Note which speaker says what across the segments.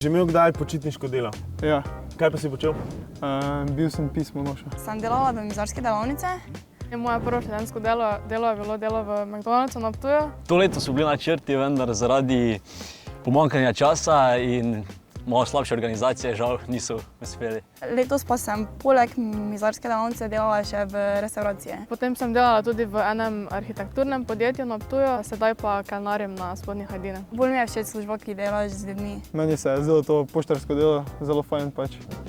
Speaker 1: Že imel kdaj počitniško delo?
Speaker 2: Ja,
Speaker 1: Kaj pa si počel?
Speaker 2: bil sem pismonoša.
Speaker 3: Sem delala v mizarske delavnice.
Speaker 4: Moje prvo študentsko delo je bilo delo v McDonald'su na Ptuju.
Speaker 5: To leto so bili načrti, vendar zaradi pomanjkanja časa in malo slabše organizacije žal niso uspeli.
Speaker 3: Letos pa sem poleg mizarske delavnice delala še v restavraciji.
Speaker 4: Potem sem delala tudi v enem arhitekturnem podjetju na Ptuju, sedaj pa kelnarim na Spodnji Hajdini.
Speaker 3: Bolj mi je všeč služba, ki delaš z ljudmi.
Speaker 2: Meni se je zdelo to poštarsko delo zelo fajn,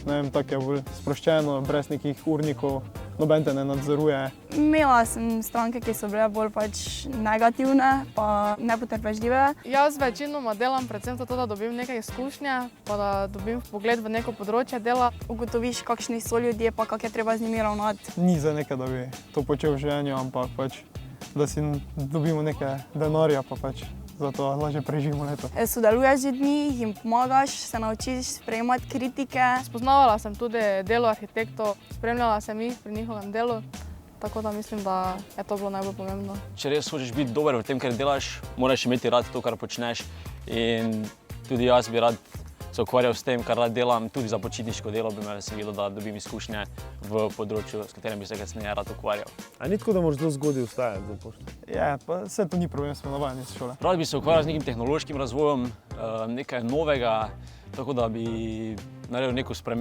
Speaker 2: ne vem, tako je bolj sproščeno, brez nekih urnikov, noben te ne nadzoruje.
Speaker 3: Imela sem stranke, ki so bile bolj negativne, pa nepotrpežljive.
Speaker 4: Jaz večinoma delam predvsem zato, da dobim neke izkušnje, pa da dobim vpogled v neko področje dela.
Speaker 3: Ugotoviš, kakšni so ljudje, pa kako je treba z njimi ravnati.
Speaker 2: Ni za nekaj, da bi to počel v življenju, ampak da si dobimo nekaj denarja, pa zato lažje preživimo leto.
Speaker 3: Sodeluješ z ljudmi, jim pomagaš, se naučiš sprejemati kritike.
Speaker 4: Spoznavala sem tudi delo arhitektov, spremljala sem jih pri njihovem delu, tako da mislim, da je to bilo najbolj pomembno.
Speaker 5: Če res hočeš biti dober v tem, kar delaš, moraš imeti rad to, kar počneš. In tudi jaz bi rad se ukvarjal s tem, kar rad delam. Tudi za počitniško delo bi me veselilo, da dobim izkušnje v področju, s katerim bi se kasneje rad ukvarjal.
Speaker 1: A ni tako, da moraš zelo zgodaj vstajati za pošto?
Speaker 2: Ja, pa vse to ni problem, smo navajeni iz šole.
Speaker 5: Rad bi se ukvarjal z nekim tehnološkim razvojem, nekaj novega, tako da bi naredil neko spremembo.